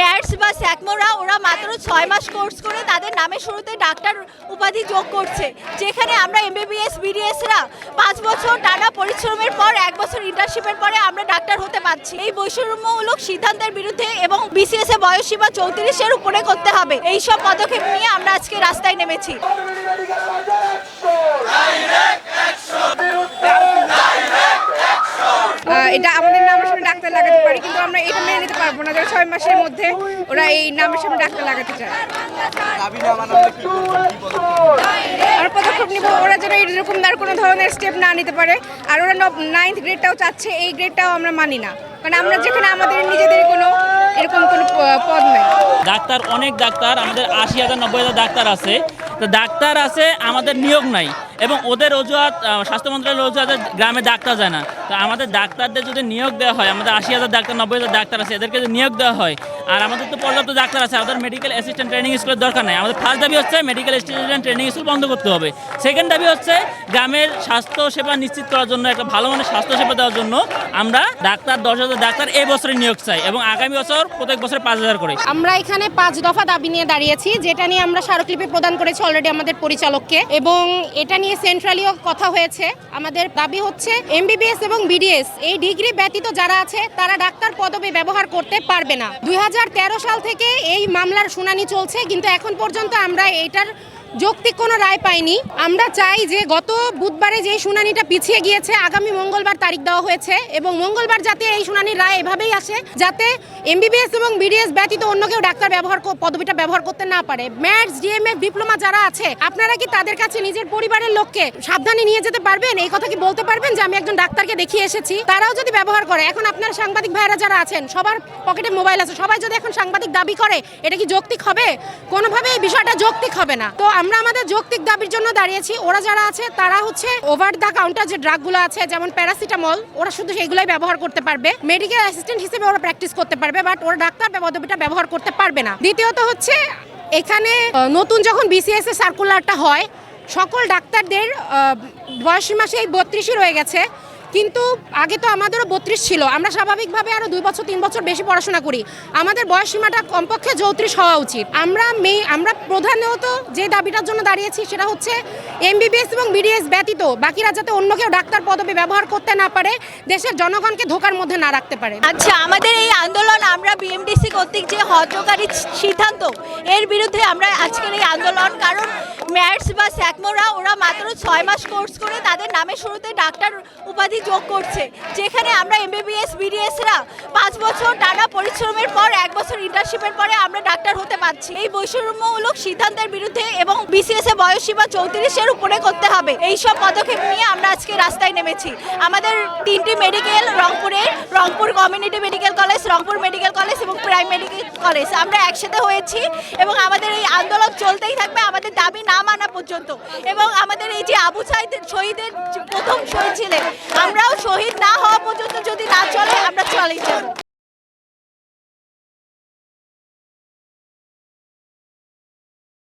Mats বা স্যাকমোরা ওরা মাত্র 6 মাস কোর্স করে তাদের নামের শুরুতে ডাক্তার উপাধি যোগ করছে, যেখানে আমরা এমবিবিএস বিডিএসরা 5 বছর টানা পরিশ্রমের পর 1 বছর ইন্টার্নশিপের পরে আমরা ডাক্তার হতে পারছি। এই বৈষম্যমূলক সিদ্ধান্তের বিরুদ্ধে এবং বিসিএস এ বয়সসীমা 34-এর উপরে করতে হবে, এই সব পদক্ষেপ নিয়ে আমরা আজকে রাস্তায় নেমেছি। এটা আমাদের নামের সামনে ডাক্তার লাগাতে পারি, কিন্তু আমরা এটা মেনে নিতে পারবো না যারা 6 মাসের মধ্যে ওরা এই নামের সামনে ডাক্তার লাগাতে চায়। আর পদক্ষেপ নিব ওরা যেন এরকম আর কোনো ধরনের স্টেপ না নিতে পারে। আর ওরা 9th গ্রেডটাও চাচ্ছে, এই গ্রেডটাও আমরা মানি না, কারণ আমরা যেখানে আমাদের নিজেদের কোনো এরকম কোনো পদ নেই। ডাক্তার অনেক ডাক্তার, আমাদের 80,000 90,000 ডাক্তার আছে, তো ডাক্তার আছে আমাদের নিয়োগ নাই, এবং ওদের অজুহাত স্বাস্থ্য মন্ত্রণালয়ের অজুহাতে গ্রামে ডাক্তার যায় না। তো আমাদের ডাক্তারদের যদি নিয়োগ দেওয়া হয়, আমাদের 80,000 ডাক্তার 90,000 ডাক্তার আছে, এদেরকে যদি নিয়োগ দেওয়া হয়, আর আমাদের তো পর্যাপ্ত ডাক্তার আছে, আমাদের মেডিকেল অ্যাসিস্ট্যান্ট ট্রেনিং স্কুলের দরকার নেই। আমাদের ফার্স্ট দাবি হচ্ছে মেডিকেল অ্যাসিস্ট্যান্ট ট্রেনিং স্কুল বন্ধ করতে হবে। সেকেন্ড দাবি হচ্ছে গ্রামের স্বাস্থ্য সেবা নিশ্চিত করার জন্য, একটা ভালো মানের স্বাস্থ্য সেবা দেওয়ার জন্য আমরা ডাক্তার 10,000 ডাক্তার এই বছরে নিয়োগ চাই, এবং আগামী বছর প্রত্যেক বছর 5,000 করে। আমরা এখানে 5 দফা দাবি নিয়ে দাঁড়িয়েছি, যেটা নিয়ে আমরা স্মারকলিপি প্রদান করেছি অলরেডি আমাদের পরিচালককে, এবং এটা নিয়ে সেন্ট্রালিও কথা হয়েছে। আমাদের দাবি হচ্ছে এমবিবিএস এবং বিডিএস এই ডিগ্রি ব্যতীত যারা আছে তারা ডাক্তার পদবি ব্যবহার করতে পারবে না। 2013 সাল থেকে এই মামলার শুনানি চলছে, কিন্তু এখন পর্যন্ত আমরা এটার যৌক্তিক কোনো রায় পাইনি। আমরা চাই যে গত বুধবারে যে শুনানিটা পিছিয়ে গিয়েছে, আগামী মঙ্গলবার তারিখ দেওয়া হয়েছে, এবং মঙ্গলবার যাতে এই শুনানির রায় এভাবেই আসে যাতে এমবিবিএস এবং বিডিএস ব্যতীত অন্য কেউ ডাক্তার পদবিটা ব্যবহার করতে না পারে। ম্যাটস, ডিএমএফ, ডিপ্লোমা যারা আছে, আপনারা কি তাদের কাছে নিজের পরিবারের লোককে সাবধানে নিয়ে যেতে পারবেন? এই কথা কি বলতে পারবেন যে আমি একজন ডাক্তারকে দেখিয়ে এসেছি? তারাও যদি ব্যবহার করে, এখন আপনারা সাংবাদিক ভাইরা যারা আছেন সবার পকেটে মোবাইল আছে, সবাই যদি এখন সাংবাদিক দাবি করে, এটা কি যৌক্তিক হবে? কোনোভাবে এই বিষয়টা যৌক্তিক হবে না। তো আমরা আমাদের যৌক্তিক দাবির জন্য দাঁড়িয়েছি। ওরা যারা আছে তারা হচ্ছে ওভার দ্য কাউন্টার যে ড্রাগগুলো আছে, যেমন প্যারাসিটামল, ওরা শুধু সেগুলোই ব্যবহার করতে পারবে। মেডিকেল অ্যাসিস্ট্যান্ট হিসেবে ওরা প্র্যাকটিস করতে পারবে, বাট ওরা ডাক্তার পদবিটা ব্যবহার করতে পারবে না। দ্বিতীয়ত হচ্ছে এখানে নতুন যখন বিসিএস এর সার্কুলারটা হয়, সকল ডাক্তারদের বয়সসীমা সেই 32ই রয়ে গেছে, কিন্তু আগে তো আমাদেরও 32 ছিল। আমরা স্বাভাবিকভাবে আরও 2 বছর 3 বছর বেশি পড়াশোনা করি, আমাদের বয়স সীমাটা কমপক্ষে 34 হওয়া উচিত। আমরা প্রধানত যে দাবিটার জন্য দাঁড়িয়েছি সেটা হচ্ছে এমবিবিএস এবং বিডিএস ব্যতীত বাকিরা যাতে অন্য কেউ ডাক্তার পদবি ব্যবহার করতে না পারে, দেশের জনগণকে ধোকার মধ্যে না রাখতে পারে। আচ্ছা, আমাদের এই আন্দোলন আমরা বিএমডিসি কর্তৃক যে হয্যকারী সিদ্ধান্ত, এর বিরুদ্ধে আমরা আজকের এই আন্দোলন। কারণ ম্যাটস বা স্যাকমোরা ওরা মাত্র 6 মাস কোর্স করে তাদের নামের শুরুতে ডাক্তার উপাধি যোগ করছে, যেখানে আমরা এমবিবিএস বিডিএসরা 5 বছর টানা পরিশ্রমের পর 1 বছর ইন্টার্নশিপের পরে আমরা ডাক্তার হতে পারছি। এই বৈষম্যমূলক সিদ্ধান্তের বিরুদ্ধে এবং বিসিএস এ বয়সসীমা 34-এর উপরে করতে হবে, এই সব পদক্ষেপ নিয়ে আমরা আজকে রাস্তায় নেমেছি। আমাদের 3টি medical, Rangpur community medical college, Rangpur medical college এবং প্রাইম মেডিকেল কলেজ, আমরা একসাথে হয়েছি, এবং আমাদের এই আন্দোলন চলতেই থাকবে আমাদের দাবি না মানা পর্যন্ত। এবং আমাদের এই যে আবু সাঈদ শহীদের প্রথম শহীদ ছিলেন, আমরাও শহীদ না হওয়া পর্যন্ত যদি না চলে আমরা চালিয়ে যাব।